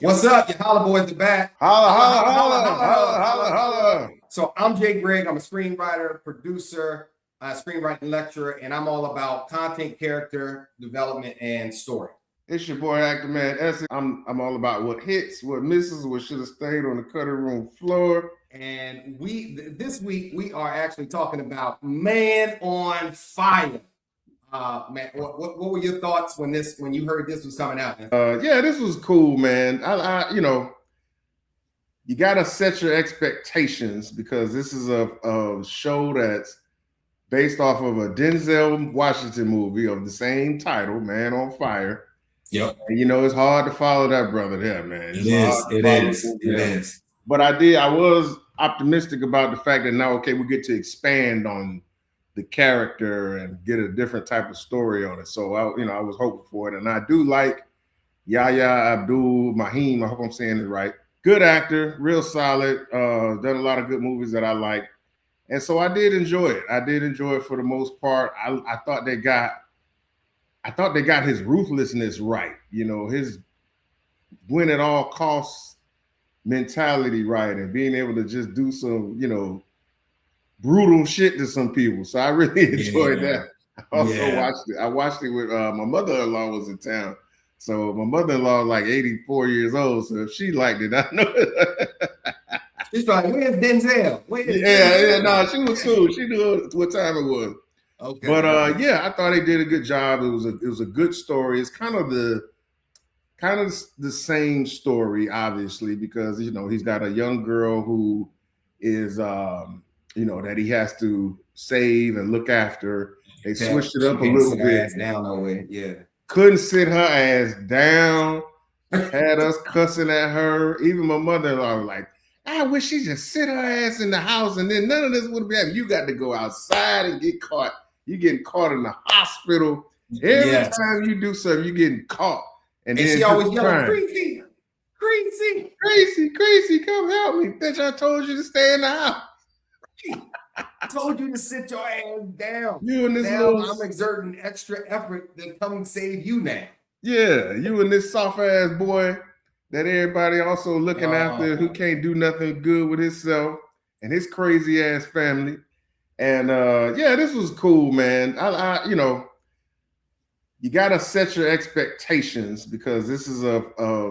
What's up? Your holla boys are back. Holla, holla, holla, holla, holla, holla. So I'm JayGreg. I'm a screenwriter, producer, screenwriting lecturer, and I'm all about content, character development, and story. It's your boy, Actor Man Essex. I'm all about what hits, what misses, what should have stayed on the cutting room floor. And this week we are actually talking about Man on Fire. Man, what were your thoughts when you heard this was coming out? Yeah, this was cool, man. I you gotta set your expectations because this is a show that's based off of a Denzel Washington movie of the same title, Man on Fire. Yep. And it's hard to follow that brother there, man. It is. But I was optimistic about the fact that now, okay, we get to expand on the character and get a different type of story on it. So I was hoping for it, and I do like Yahya Abdul-Mateen. I hope I'm saying it right. Good actor, real solid. Done a lot of good movies that I like, and so I did enjoy it. I did enjoy it for the most part. I thought they got his ruthlessness right. His win at all costs mentality right, and being able to just do some, brutal shit to some people. So I really enjoyed that. I also watched it. I watched it with my mother-in-law was in town. So my mother-in-law is like 84 years old. So if she liked it, I know it. She's like, where's Denzel? No, she was cool. She knew what time it was. Okay. But I thought they did a good job. It was a good story. It's kind of the same story, obviously, because he's got a young girl who is that he has to save and look after. They switched it up a little bit. Couldn't sit her ass down. Had us cussing at her. Even my mother-in-law was like, I wish she just sit her ass in the house and then none of this would be happening. You got to go outside and get caught. You're getting caught in the hospital. Every time you do something, you're getting caught. And then she always yelling, Crazy, come help me. Bitch, I told you to stay in the house. I told you to sit your ass down. I'm exerting extra effort to come save you now. Yeah, you and this soft ass boy that everybody also looking after who can't do nothing good with himself and his crazy ass family. And this was cool, man. You gotta set your expectations because this is a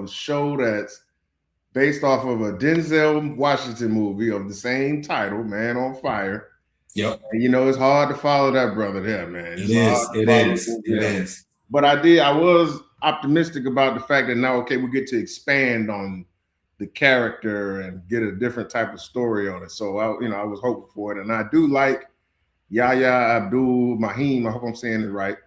show that's based off of a Denzel Washington movie of the same title, Man on Fire. Yep. And it's hard to follow that brother there, man. It is. But I was optimistic about the fact that now, okay, we get to expand on the character and get a different type of story on it. So I was hoping for it, and I do like Yahya Abdul-Mateen. I hope I'm saying it right.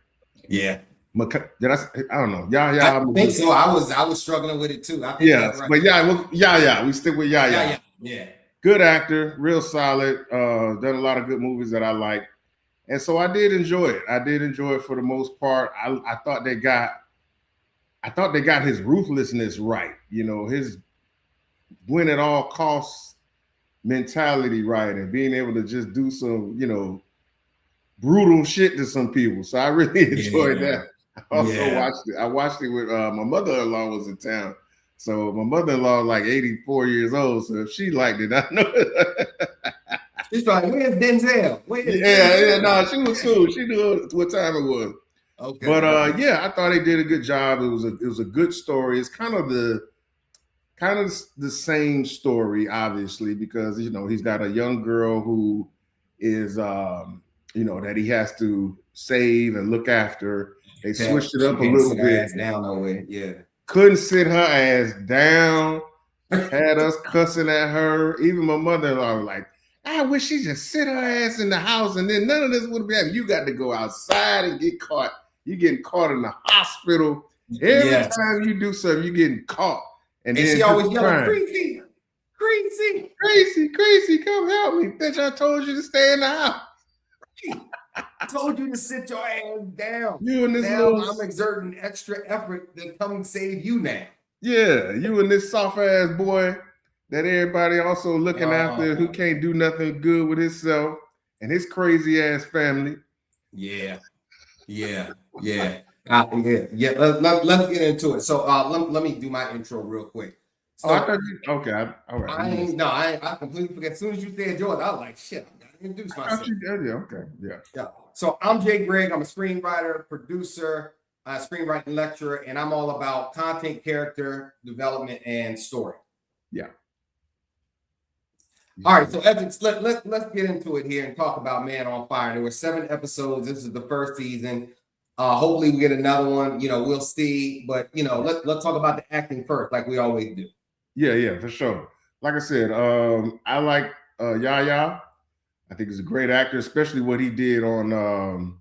Yeah. Did I don't know. Yahya. I think so. I was struggling with it too. I think right. But Yahya. We stick with Yahya. Yeah. Good actor, real solid. Done a lot of good movies that I like, and so I did enjoy it. I did enjoy it for the most part. I thought they got his ruthlessness right. His win at all costs mentality right, and being able to just do some, brutal shit to some people. So I really enjoyed that. I also watched it. I watched it with my mother-in-law was in town. So my mother-in-law is like 84 years old. So if she liked it, I know it. She's like, where's Denzel? No, she was cool. She knew what time it was. Okay. But I thought they did a good job. It was a good story. It's kind of the same story, obviously, because he's got a young girl who is that he has to save and look after. They switched it up a little bit. Couldn't sit her ass down. Had us cussing at her. Even my mother-in-law was like, I wish she just sit her ass in the house and then none of this would be happening. You got to go outside and get caught. You're getting caught in the hospital. Every time you do something, you're getting caught. And then she always yelling, Crazy, come help me. Bitch, I told you to stay in the house. I told you to sit your ass down. I'm exerting extra effort to come save you now. Yeah, you and this soft ass boy that everybody also looking after who can't do nothing good with himself and his crazy ass family. Let's get into it. So let me do my intro real quick. Oh, I So thought you. Okay, all right. I completely forget. As soon as you said George, I was like, shit, I gotta introduce I thought myself. you did. Yeah. Okay. Yeah. Yeah. So I'm JayGreg. I'm a screenwriter, producer, screenwriting lecturer, and I'm all about content, character development, and story. Yeah. All right, so Essex, let's get into it here and talk about Man on Fire. There were 7 episodes. This is the first season. Hopefully we get another one. We'll see. But let's talk about the acting first, like we always do. Yeah, for sure. Like I said, I like Yahya. I think he's a great actor, especially what he did on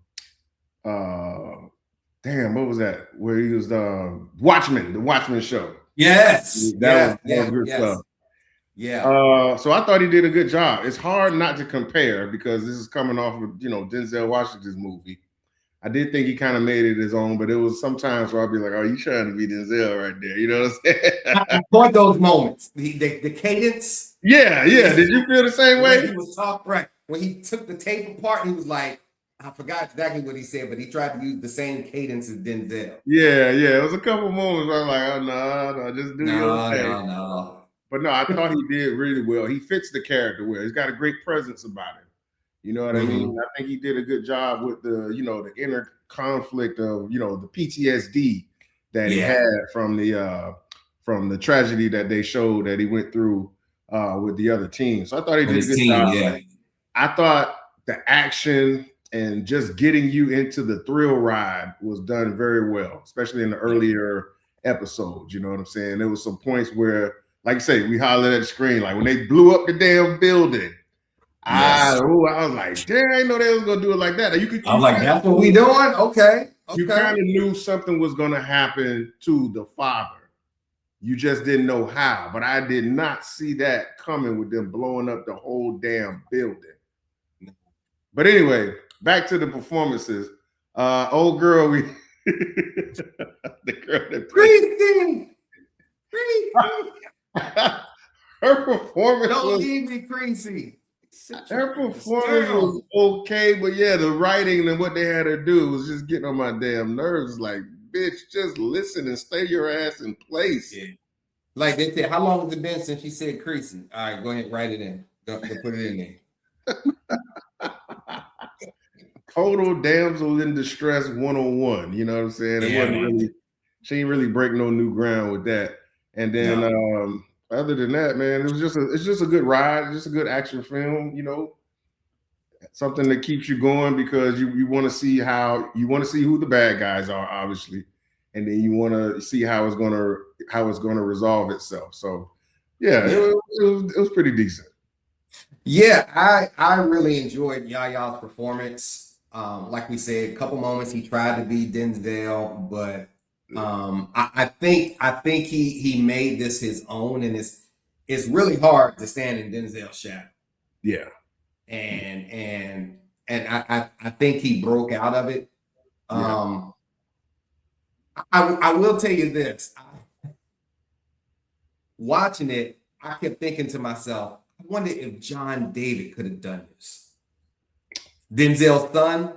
damn, what was that? Where he was the Watchmen show. Yes, That was good stuff. Yeah. So I thought he did a good job. It's hard not to compare because this is coming off of Denzel Washington's movie. I did think he kind of made it his own, but it was sometimes where I'd be like, "Oh, you trying to be Denzel right there?" You know what I'm saying? I caught those moments. The cadence. Yeah. Did you feel the same way? When he was talking, right. When he took the tape apart, he was like, I forgot exactly what he said, but he tried to use the same cadence as Denzel. Yeah. It was a couple moments where I'm like, "Oh no, just do your thing." No. But no, I thought he did really well. He fits the character well. He's got a great presence about him. You know what I mean? I think he did a good job with the inner conflict of, the PTSD that he had from the tragedy that they showed that he went through with the other team. So I thought he did a good job. Yeah. I thought the action and just getting you into the thrill ride was done very well, especially in the earlier episodes. You know what I'm saying? There was some points where, like I say, we hollered at the screen, like when they blew up the damn building. I was like, damn, I didn't know they was gonna do it like that. I'm like, that's what we doing? Okay. You kind of knew something was gonna happen to the father. You just didn't know how. But I did not see that coming with them blowing up the whole damn building. But anyway, back to the performances. Old girl, the girl that Christy! Her performance Don't leave me, Creasy. Her performance was okay, but yeah, the writing and what they had her do was just getting on my damn nerves. Like, bitch, just listen and stay your ass in place. Yeah. Like they said, how long has it been since she said Creasy? All right, go ahead, write it in. Go put it in there. Total damsel in distress 101. You know what I'm saying? It wasn't really, she didn't really break no new ground with that. And then other than that, man, it's just a good ride, just a good action film, something that keeps you going because you want to see who the bad guys are, obviously, and then you want to see how it's gonna resolve itself. So it was pretty decent. Yeah, I really enjoyed Yaya's performance. Like we said, a couple moments he tried to be Denzel, but I think he made this his own, and it's really hard to stand in Denzel's shadow. Yeah. And I think he broke out of it. I will tell you this. Watching it, I kept thinking to myself, I wonder if John David could have done this. Denzel's son.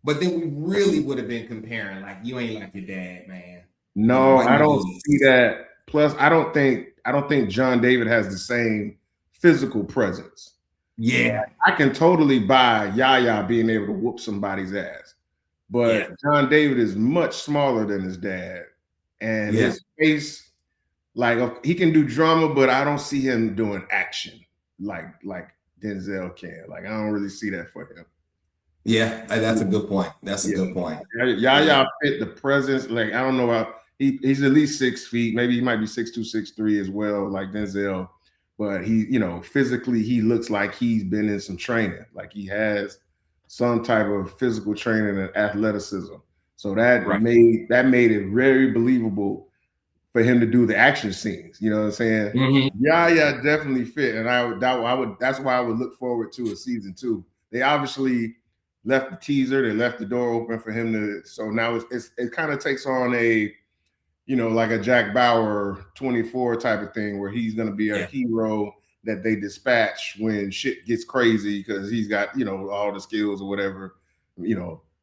But then we really would have been comparing, like, you ain't like your dad, man. No, I don't see that. Plus, I don't think John David has the same physical presence. Yeah. I can totally buy Yahya being able to whoop somebody's ass. But John David is much smaller than his dad. And his face, like, he can do drama, but I don't see him doing action like Denzel can. Like, I don't really see that for him. Yeah, that's a good point. That's a good point. Yahya fit the presence. Like, I don't know how he's at least 6 feet. Maybe he might be 6'2", 6'3" as well, like Denzel. But he, physically, he looks like he's been in some training. Like he has some type of physical training and athleticism. So that made it very believable for him to do the action scenes. You know what I'm saying? Mm-hmm. Yahya definitely fit, and that's why I would look forward to a season 2. They obviously left the teaser, they left the door open for him to. So now it kind of takes on a, like a Jack Bauer 24 type of thing where he's going to be a hero that they dispatch when shit gets crazy because he's got, all the skills or whatever,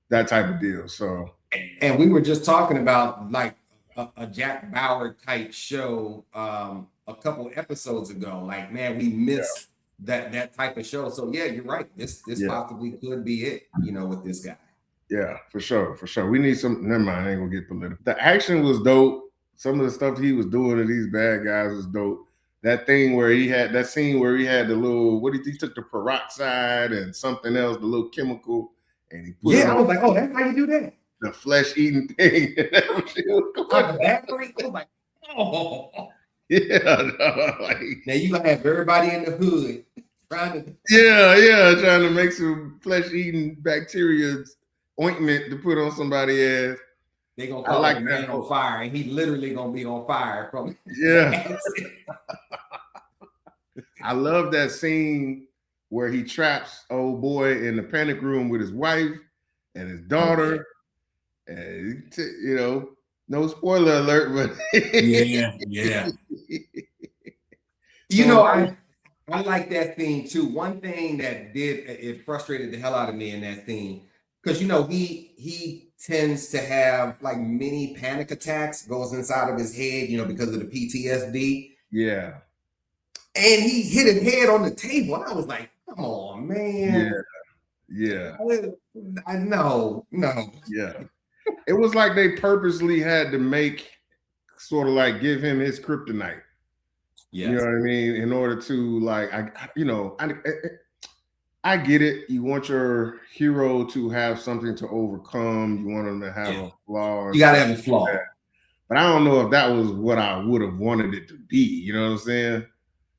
that type of deal. So. And we were just talking about, like, a Jack Bauer type show a couple episodes ago. Like, man, we missed that type of show. So yeah, you're right. This Yeah. possibly could be it, with this guy. Yeah, for sure, for sure. We need some. Never mind, I ain't gonna get political. The action was dope. Some of the stuff he was doing to these bad guys was dope. That thing where he had that scene where he had the little he took the peroxide and something else, the little chemical, and he put it I on was like, oh, that's how you do that. the flesh eating thing. The battery. I was like, oh. Yeah, like, now you gonna have everybody in the hood trying to. trying to make some flesh eating bacteria ointment to put on somebody's ass. They gonna call the man on fire, and he literally gonna be on fire from. Yeah. I love that scene where he traps old boy in the panic room with his wife and his daughter, and no spoiler alert, but yeah. I like that scene too. One thing that it frustrated the hell out of me in that scene, because he tends to have like many panic attacks, goes inside of his head, because of the PTSD. Yeah. And he hit his head on the table. And I was like, come on, man. Yeah. I know. No. Yeah. It was like they purposely had to make sort of like give him his kryptonite. Yes. You know what I mean? In order to like, I get it. You want your hero to have something to overcome. You want him to have a flaw. You gotta have a flaw. But I don't know if that was what I would have wanted it to be. You know what I'm saying?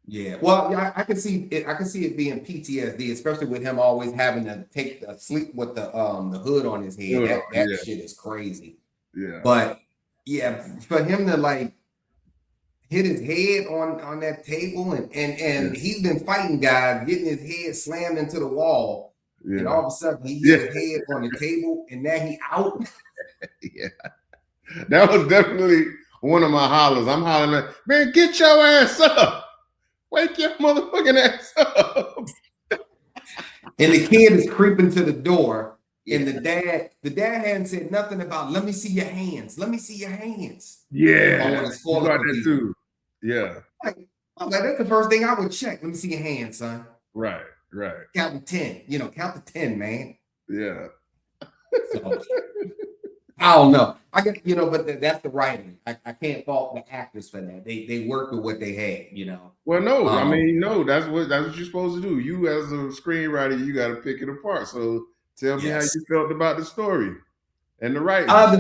Yeah. Well, I can see it. I can see it being PTSD, especially with him always having to take the sleep with the hood on his head. That shit is crazy. Yeah. But yeah, for him to like hit his head on that table and he's been fighting guys, getting his head slammed into the wall, and all of a sudden he hit his head on the table, and now he out. Yeah, that was definitely one of my hollers. I'm hollering, man, get your ass up. Wake your motherfucking ass up. And the kid is creeping to the door, and the dad hadn't said nothing about, let me see your hands. Let me see your hands. Yeah. I want to spoil that too. Yeah. I'm like, that's the first thing I would check. Let me see your hands, son. Right. Counting 10. Count to 10, man. Yeah. So, I don't know. I guess, but that's the writing. I can't fault the actors for that. They worked with what they had, Well, no, I mean, no, that's what you're supposed to do. You as a screenwriter, you got to pick it apart. So tell me how you felt about the story and the writing. I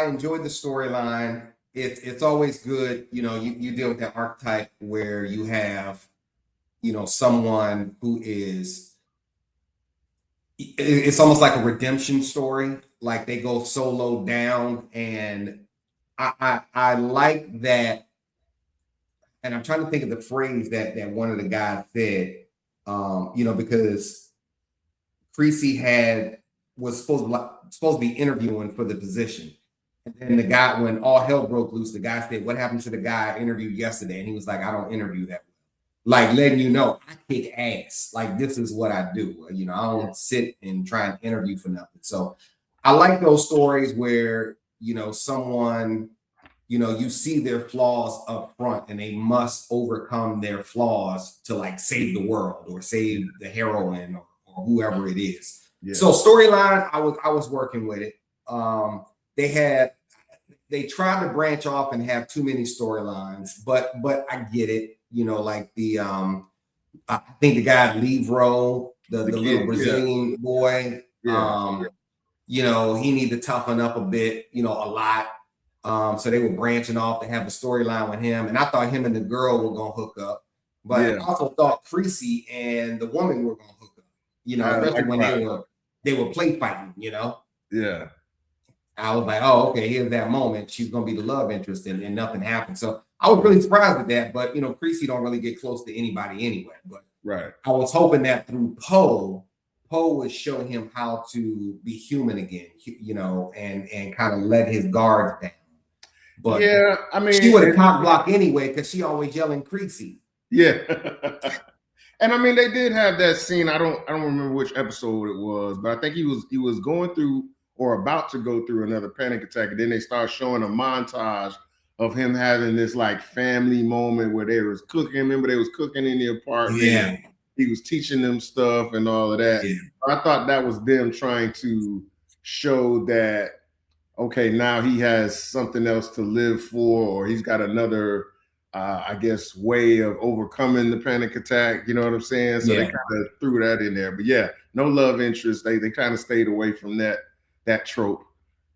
enjoyed the storyline. It's always good, you deal with that archetype where you have, someone who is. It's almost like a redemption story. Like they go so low down, and I like that. And I'm trying to think of the phrase that one of the guys said, because Creasy was supposed to be interviewing for the position. And then the guy, when all hell broke loose, the guy said, what happened to the guy I interviewed yesterday? And he was like, I don't interview that. Like letting you know, I kick ass. Like this is what I do. I don't sit and try and interview for nothing. So I like those stories where, someone, you see their flaws up front and they must overcome their flaws to like save the world or save the heroine or whoever it is. Yeah. So storyline, I was working with it. They tried to branch off and have too many storylines, but I get it. Like the I think the guy Livro, the little Brazilian boy, he needed to toughen up a bit, a lot. So they were branching off to have a storyline with him, and I thought him and the girl were gonna hook up, but I also thought Creasy and the woman were gonna hook up, especially when they were play fighting, Yeah. I was like, oh, okay, here's that moment. She's gonna be the love interest, and nothing happened. So I was really surprised at that, but Creasy don't really get close to anybody anyway. But I was hoping that through Poe would show him how to be human again, and kind of let his guards down. But yeah, I mean, she would have cock blocked anyway because she always yelling Creasy. Yeah. And I mean, they did have that scene. I don't remember which episode it was, but I think he was going through or about to go through another panic attack. And then they start showing a montage of him having this like family moment where they was cooking. Remember, they was cooking in the apartment. Yeah. He was teaching them stuff and all of that. Yeah. I thought that was them trying to show that, okay, now he has something else to live for, or he's got another, I guess, way of overcoming the panic attack. You know what I'm saying? So they kind of threw that in there. But yeah, no love interest. They kind of stayed away from that trope.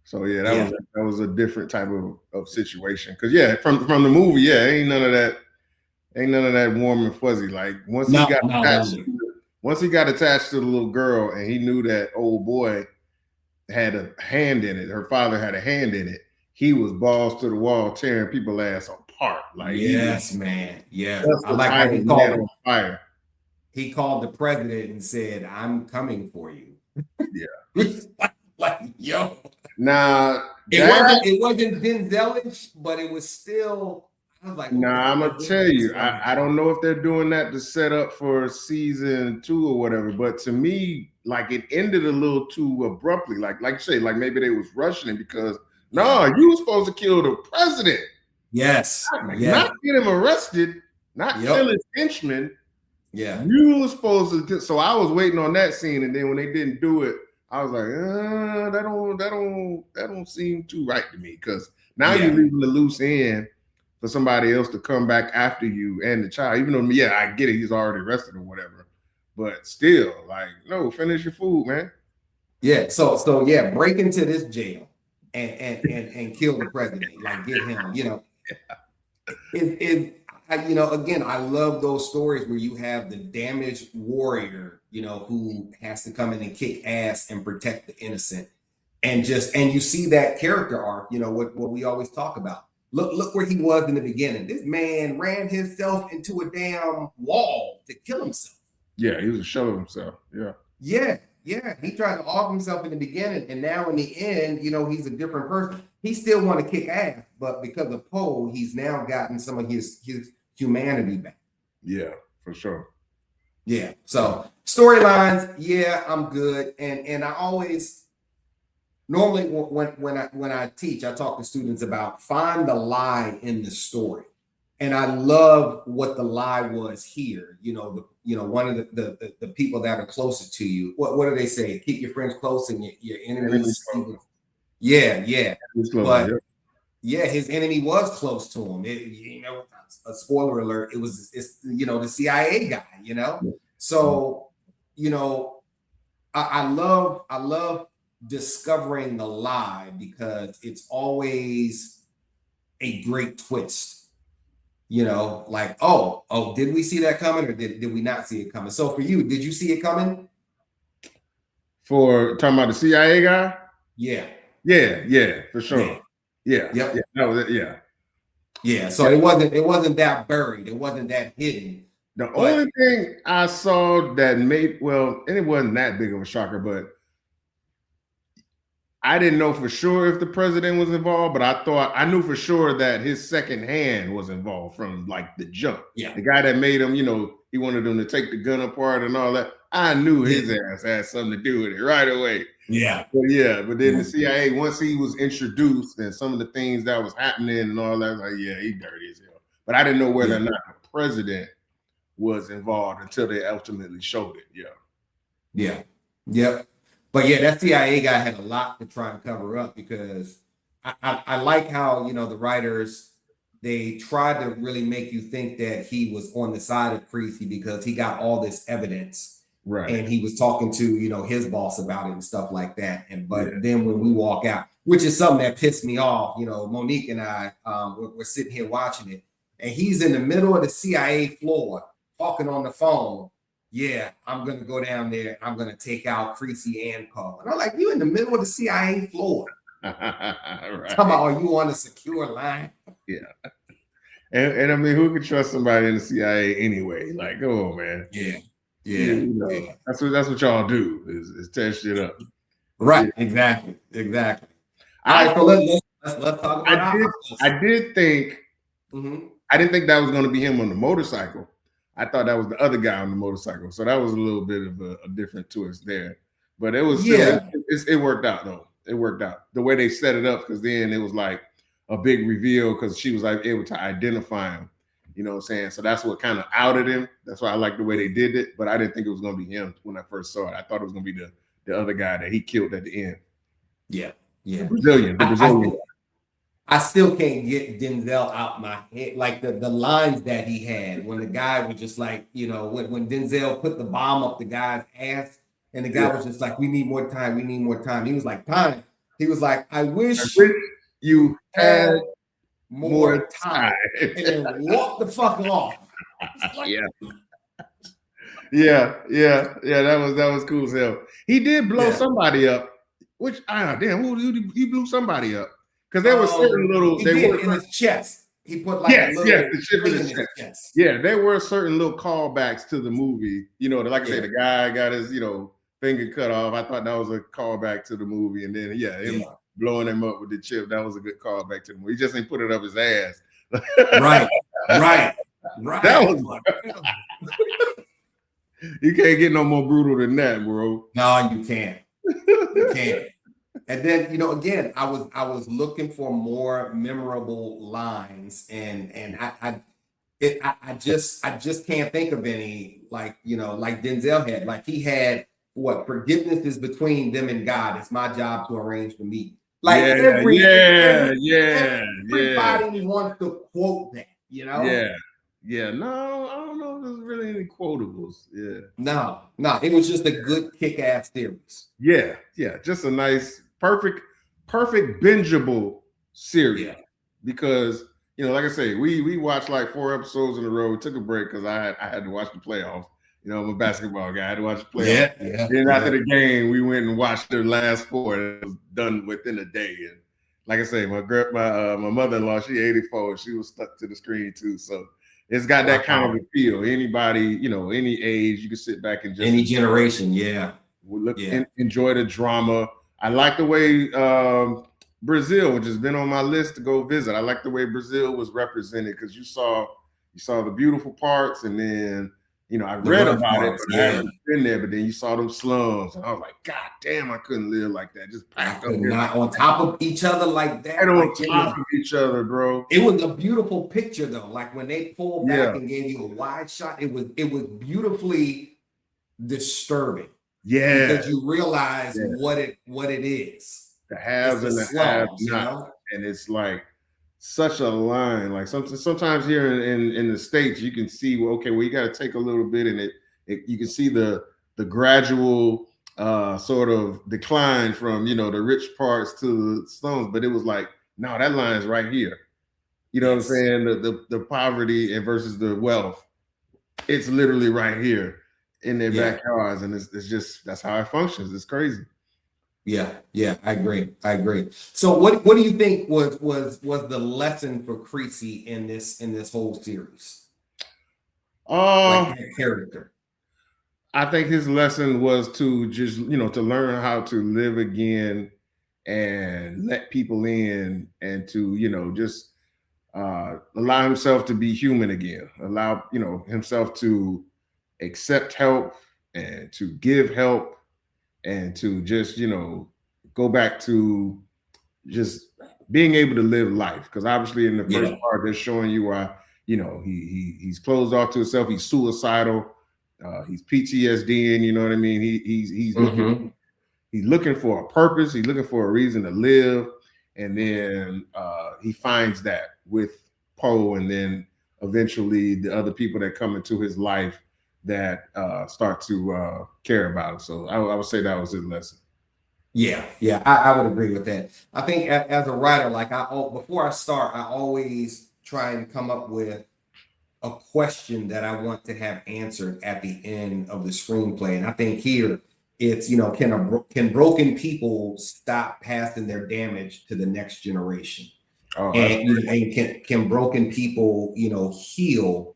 So yeah, that was a different type of situation. Because yeah, from the movie, yeah, ain't none of that warm and fuzzy. Like once he got attached to the little girl and he knew that old boy had a hand in it, her father had a hand in it, he was balls to the wall tearing people ass apart. Like man. Yeah. I like how he called on fire. He called the president and said, "I'm coming for you." Yeah. like, yo. Now it wasn't Denzel-ish, but it was still. I was like, I'm gonna tell you, I don't know if they're doing that to set up for season 2 or whatever, but to me, like it ended a little too abruptly. Like you say, like maybe they was rushing it because you were supposed to kill the president. Yes. Not get him arrested, not kill his henchmen. Yeah. You were supposed to. So I was waiting on that scene, and then when they didn't do it, I was like, that don't seem too right to me. Because now you're leaving the loose end for somebody else to come back after you and the child. Even though, I get it, he's already arrested or whatever. But still, like, no, finish your food, man. Yeah. So break into this jail and kill the president. Like, get him. Again, I love those stories where you have the damaged warrior, who has to come in and kick ass and protect the innocent, and you see that character arc. What we always talk about. Look where he was in the beginning. This man ran himself into a damn wall to kill himself. Yeah, he was a shell of himself. Yeah. He tried to off himself in the beginning, and now in the end, he's a different person. He still want to kick ass, but because of Poe, he's now gotten some of his humanity back. Yeah, for sure. Yeah. So storylines, I'm good, and I always normally when I teach, I talk to students about find the lie in the story. And I love what the lie was here. One of the people that are closer to you. What do they say? Keep your friends close and your enemies. Yeah. But his enemy was close to him. A spoiler alert. It's the CIA guy. So I love discovering the lie because it's always a great twist. Like, did we see that coming or did we not see it coming? So for you, did you see it coming? For talking about the CIA guy? Yeah, for sure. Yeah. That was it. Yeah. So it wasn't that buried. It wasn't that hidden. The only thing I saw that and it wasn't that big of a shocker, but I didn't know for sure if the president was involved, but I knew for sure that his second hand was involved from like the jump. Yeah. The guy that made him, he wanted him to take the gun apart and all that. I knew his ass had something to do with it right away. Yeah. But then the CIA, once he was introduced and some of the things that was happening and all that, I was like, he dirty as hell. But I didn't know whether or not the president was involved until they ultimately showed it. Yeah. Yep. But that CIA guy had a lot to try and cover up because I like how, the writers, they tried to really make you think that he was on the side of Creasy because he got all this evidence. Right. And he was talking to, his boss about it and stuff like that. But then when we walk out, which is something that pissed me off, Monique and I, we're sitting here watching it and he's in the middle of the CIA floor talking on the phone. Yeah, I'm going to go down there. I'm going to take out Creasy and Poe. And I'm like, you in the middle of the CIA floor. Right. Talking about, are you on a secure line? Yeah. And I mean, who could trust somebody in the CIA anyway? Like, come on, man. Yeah. That's what y'all do is test shit up. Right. Exactly. All right, so let's talk about I did think I didn't think that was going to be him on the motorcycle. I thought that was the other guy on the motorcycle. So that was a little bit of a different twist there. But it was it worked out though. it worked out the way they set it up, because then it was like a big reveal because she was like able to identify him. You know what I'm saying? So that's what kind of outed him. That's why I like the way they did it. But I didn't think it was going to be him when I first saw it. I thought it was going to be the other guy that he killed at the end. Yeah, yeah. The Brazilian. I still can't get Denzel out my head. Like the lines that he had when the guy was just like, you know, when Denzel put the bomb up the guy's ass, and the guy was just like, "We need more time. We need more time." He was like, "Time." He was like, "I wish you had more time," and then walk the fuck off. Like, yeah. That was cool as hell. He did blow somebody up, which he blew somebody up, because there were certain little in his chest. He put like a little the chip in his chest. Yeah, there were certain little callbacks to the movie. You know, like I say, the guy got his finger cut off. I thought that was a callback to the movie, and then him blowing him up with the chip, that was a good callback to the movie. He just ain't put it up his ass. Right. That was. You can't get no more brutal than that, bro. No, you can't. You can't. And then, again, I was looking for more memorable lines, and I just can't think of any, like Denzel had. Like, he had forgiveness is between them and God. It's my job to arrange the meeting. Like everybody wants to quote that, Yeah, no, I don't know if there's really any quotables. Yeah. No, it was just a good kick-ass series. Yeah, just a nice, perfect bingeable series. Yeah. Because, like I say, we watched like 4 episodes in a row. We took a break because I had to watch the playoffs. I'm a basketball guy. I had to watch the playoffs. Yeah. Then after the game, we went and watched the last 4. It was done within a day. And like I say, my mother-in-law, she 84. She was stuck to the screen too. So it's got that kind of a feel. Anybody, any age, you can sit back and just any generation, enjoy the drama. I like the way Brazil, which has been on my list to go visit. I like the way Brazil was represented, because you saw the beautiful parts, and then I read about it, but I haven't been there. But then you saw them slums, and I was like, God damn, I couldn't live like that. Just packed up not on top of each other like that. And on top of each other, bro. It was a beautiful picture, though. Like when they pulled back and gave you a wide shot, it was beautifully disturbing. Yeah, because you realize what it is. The haves and the have-not, and it's like such a line. Like sometimes here in the States, you can see, you got to take a little bit, and you can see the gradual sort of decline from the rich parts to the slums. But it was like, no, that line's right here. You know what I'm saying? The poverty and versus the wealth, it's literally right here in their backyards, and it's just, that's how it functions. It's crazy. Yeah, I agree. So what do you think was the lesson for Creasy in this whole series? Like that character. I think his lesson was to just, to learn how to live again and let people in, and to, just allow himself to be human again, allow, himself to accept help and to give help, and to just, go back to just being able to live life. Because obviously in the first part, they're showing you why, he's closed off to himself. He's suicidal. He's PTSD, and you know what I mean? He's looking for a purpose. He's looking for a reason to live. And then he finds that with Poe, and then eventually the other people that come into his life that start to care about him. So I would say that was his lesson. Yeah, I would agree with that. I think as a writer, like before I start, I always try and come up with a question that I want to have answered at the end of the screenplay. And I think here it's, can broken people stop passing their damage to the next generation? And can broken people, heal?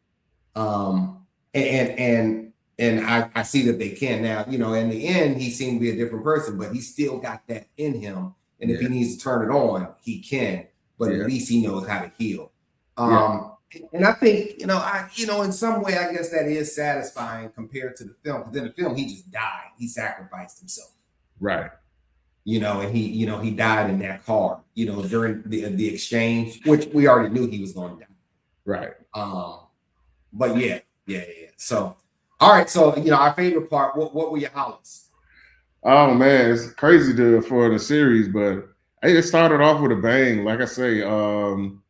And I see that they can now. In the end, he seemed to be a different person, but he still got that in him. And if he needs to turn it on, he can. But at least he knows how to heal. And I think, in some way, I guess that is satisfying compared to the film. Because in the film, he just died. He sacrificed himself. Right. and he died in that car, during the exchange, which we already knew he was going to die. Right. But yeah. So, all right. So, our favorite part. What were your hollers? Oh man, it's crazy for the series, but it started off with a bang. Like I say, when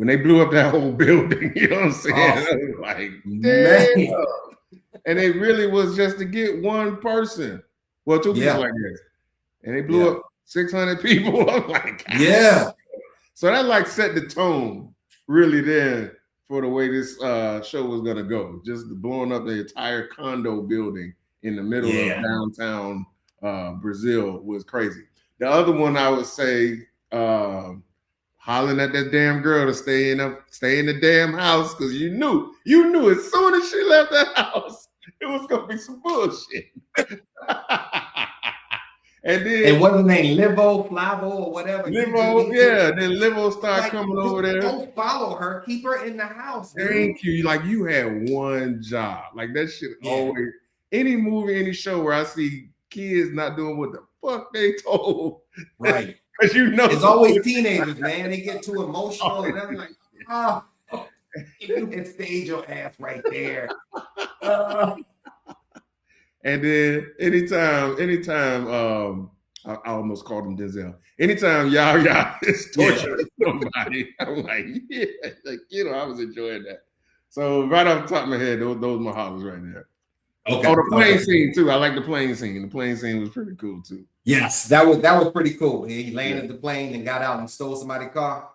they blew up that whole building, you know what I'm saying? Oh, I was like, man. damn. And it really was just to get one person. Well, two people, I guess. And they blew up 600 people. I'm like, God. Yeah. So that like set the tone really then for the way this show was gonna go. Just blowing up the entire condo building in the middle of downtown Brazil was crazy. The other one I would say, hollering at that damn girl to stay in the damn house, because you knew as soon as she left that house, it was gonna be some bullshit. And what's his name? Livo, Flavo, or whatever. Livo, yeah. Then Livo started coming over there. Don't follow her. Keep her in the house. Thank you. Like, you had one job. Like, that shit always. Any movie, any show where I see kids not doing what the fuck they told. Right. Because it's always teenagers, man. They get too emotional and they're like, if you can stage your ass right there. And then anytime, I almost called him Denzel. Anytime y'all is torturing somebody, I'm like, I was enjoying that. So right off the top of my head, those are my hollers right there. Okay. Oh, the plane scene too. I like the plane scene. The plane scene was pretty cool too. Yes, that was pretty cool. He landed the plane and got out and stole somebody's car.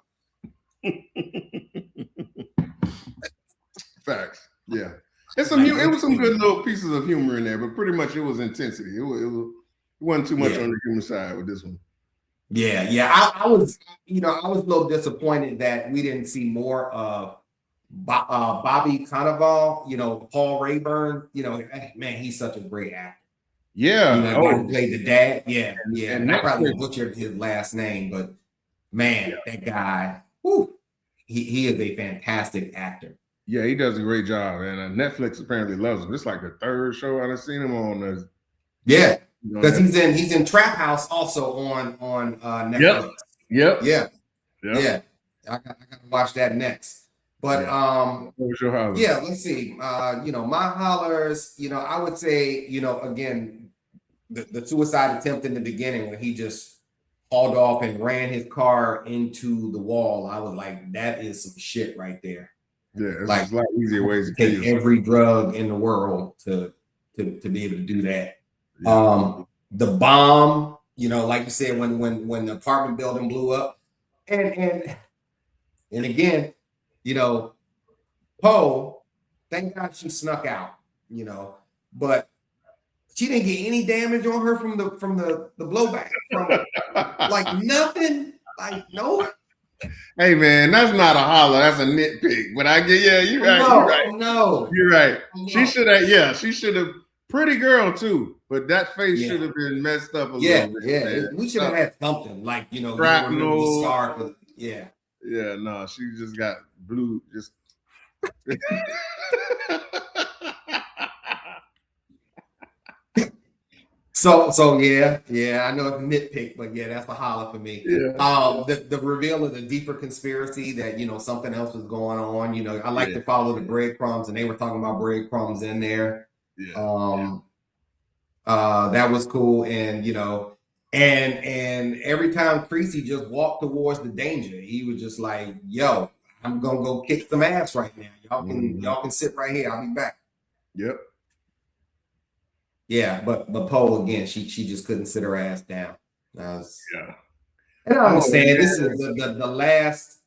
Facts. Yeah. It was some good little pieces of humor in there, but pretty much it was intensity. It wasn't too much on the humor side with this one. Yeah. I was a little disappointed that we didn't see more of Bobby Cannavale, Paul Rayburn. Man, he's such a great actor. Yeah. He played the dad. Yeah. And I probably butchered his last name, but man, that guy, he is a fantastic actor. Yeah, he does a great job, and Netflix apparently loves him. It's like the third show I've seen him on. Yeah, because he's in Trap House also on Netflix. Yep. Yeah. I gotta watch that next. But what was your holler? Yeah, let's see. My hollers. I would say again the suicide attempt in the beginning when he just hauled off and ran his car into the wall. I was like, that is some shit right there. Yeah, it's like a lot easier ways to take every drug in the world to be able to do that. Yeah. The bomb, like you said, when the apartment building blew up, and again, Poe, thank God she snuck out, but she didn't get any damage on her from the blowback, from like nothing, like no. Hey man, that's not a holler. That's a nitpick. But I get, you're right. You're right. She should have. Pretty girl too, but that face should have been messed up a little bit. Yeah, we should have had something like shrapnel. Scar. Yeah. Yeah, no, she just got blue. Just. So yeah, I know it's a nitpick, but yeah, that's a holler for me. Yeah. The reveal of the deeper conspiracy that something else was going on. I like to follow the breadcrumbs, and they were talking about breadcrumbs in there. Yeah. That was cool, and and every time Creasy just walked towards the danger, he was just like, "Yo, I'm gonna go kick some ass right now. Y'all can sit right here. I'll be back." Yep. Yeah, but Poe again, she just couldn't sit her ass down. Yeah. And I understand this is the last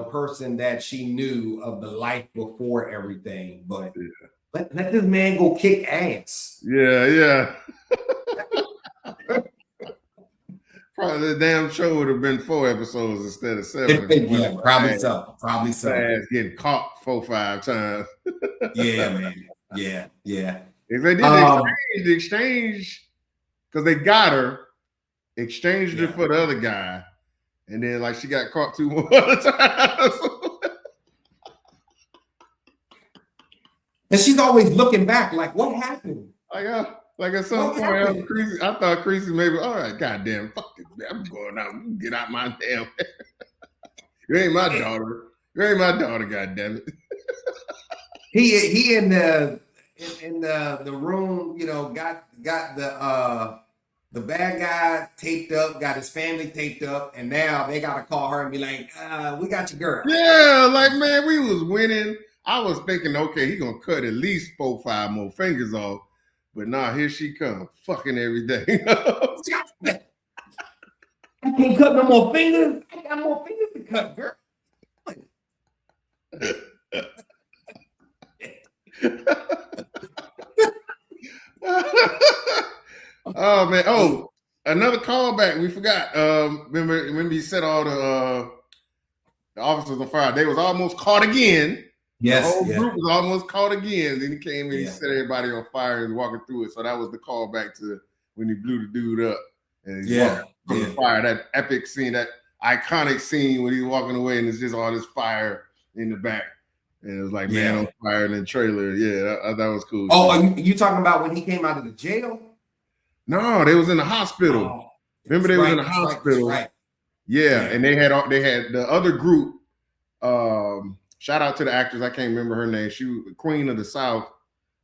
person that she knew of the life before everything, but let this man go kick ass. Yeah. Probably the damn show would have been 4 episodes instead of 7. Yeah, probably so. Ass getting caught 4 or 5 times. Yeah, man. Yeah. If they did the exchange, because they got her, exchanged her for the other guy, and then like she got caught 2 more times. And she's always looking back, like, what happened? Like at some point, I thought Creasy maybe, all right, goddamn, fuck this, man. I'm going out. Get out my damn. You ain't my daughter. You ain't my daughter, goddamn it. He in the room, got the bad guy taped up, got his family taped up, and now they gotta call her and be like, we got your girl. Yeah, like, man, we was winning. I was thinking, okay, he gonna cut at least 4-5 more fingers off. But nah, here she comes, fucking everything. I can't cut no more fingers. I got more fingers to cut, girl. Oh man! Oh, another callback. We forgot. Remember you said all the officers on fire. They was almost caught again. Yes, the whole group was almost caught again. Then he came in, he set everybody on fire and walking through it. So that was the callback to when he blew the dude up and he walked from the fire. That epic scene, that iconic scene when he's walking away and it's just all this fire in the back. And it was like man on fire in the trailer. Yeah, that was cool. Oh, are you talking about when he came out of the jail? No, they was in the hospital. Oh, remember they was in the hospital. Right. Yeah, and they had the other group. Shout out to the actress. I can't remember her name. She was Queen of the South.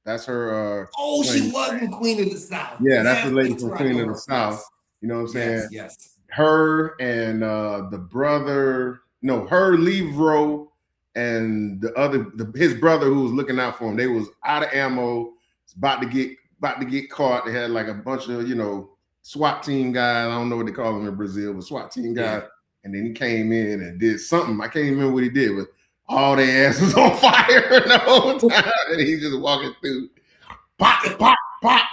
That's her. She wasn't Queen of the South. Yeah, that's the lady from Queen of the South. You know what I'm saying? Yes. Her and the brother. No, her, Levro, and his brother who was looking out for him. They was out of ammo. It's about to get caught. They had like a bunch of SWAT team guys. I don't know what they call them in Brazil, but SWAT team guys. Yeah. And then he came in and did something. I can't even remember what he did, but all their asses on fire the whole time. And he just walking through, pop, pop, pop.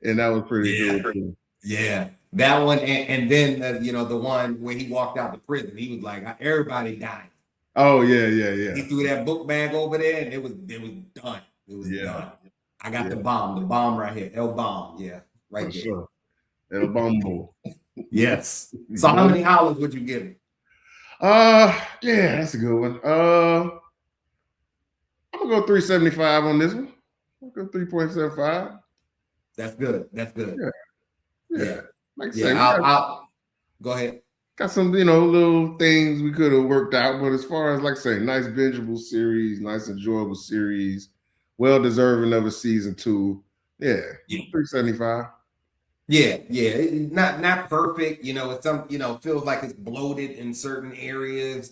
And that was pretty good. Yeah. That one. And then, the one where he walked out the prison, he was like, everybody died. Oh, yeah. He threw that book bag over there and it was done. It was done. I got the bomb right here. El Bomb. Yeah. Right there. Sure. El Bombo. Yes. So how many hollers would you give it? Yeah, that's a good one. I'm gonna go 375 on this one. I'll go 3.75. That's good. Yeah. Like I say, I'll go ahead. Got some, little things we could have worked out, but as far as, like I say, nice bingeable series, nice enjoyable series, well deserving of a season 2. Yeah. 375. Yeah. Not perfect. It's some, feels like it's bloated in certain areas.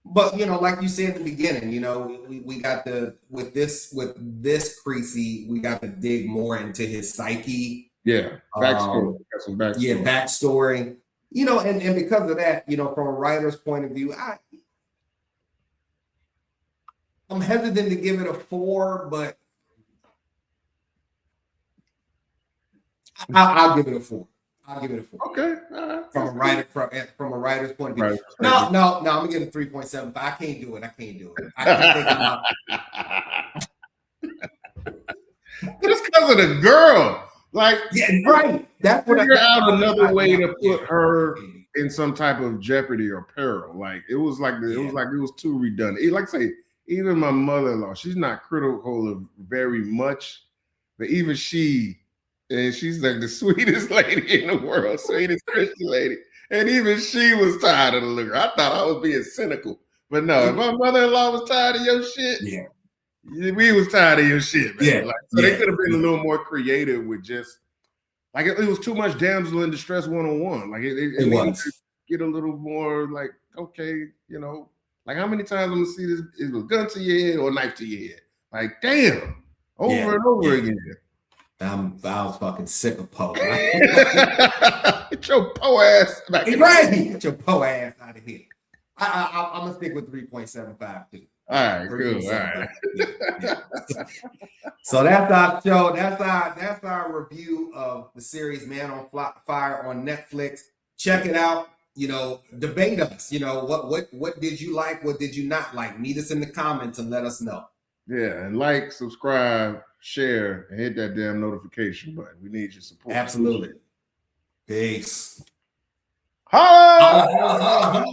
But like you said in the beginning, we got with this Creasy, we got to dig more into his psyche. Yeah, backstory. Got some backstory. Yeah, backstory. And because of that, from a writer's point of view, I'm hesitant to give it a 4, but I'll give it a 4. Okay. From a writer's point of view. No, I'm gonna give it 3.75. I can't do it. I can't Just because of the girl. Like, right. That's what figure out another way to put her in some type of jeopardy or peril. Like it was too redundant. Like I say, even my mother-in-law, she's not critical of very much, but even she's like the sweetest lady in the world, sweetest Christian lady. And even she was tired of the looker. I thought I was being cynical. But no, if my mother-in-law was tired of your shit, we was tired of your shit, man. They could have been a little more creative with just like it was too much damsel in distress 101. Like it was get a little more like, okay, like how many times I'm gonna see this? Is a gun to your head or a knife to your head? Like, damn, over and over again. I was fucking sick of Poe. Get your Poe ass back. Get your Poe ass out of here. I'm gonna stick with 3.75 too. All right, cool. All right. So that's our show. That's our review of the series Man on Fire on Netflix. Check it out. Debate us. What did you like? What did you not like? Meet us in the comments and let us know. Yeah, and like, subscribe, share, and hit that damn notification button. We need your support. Absolutely. Peace. Holla!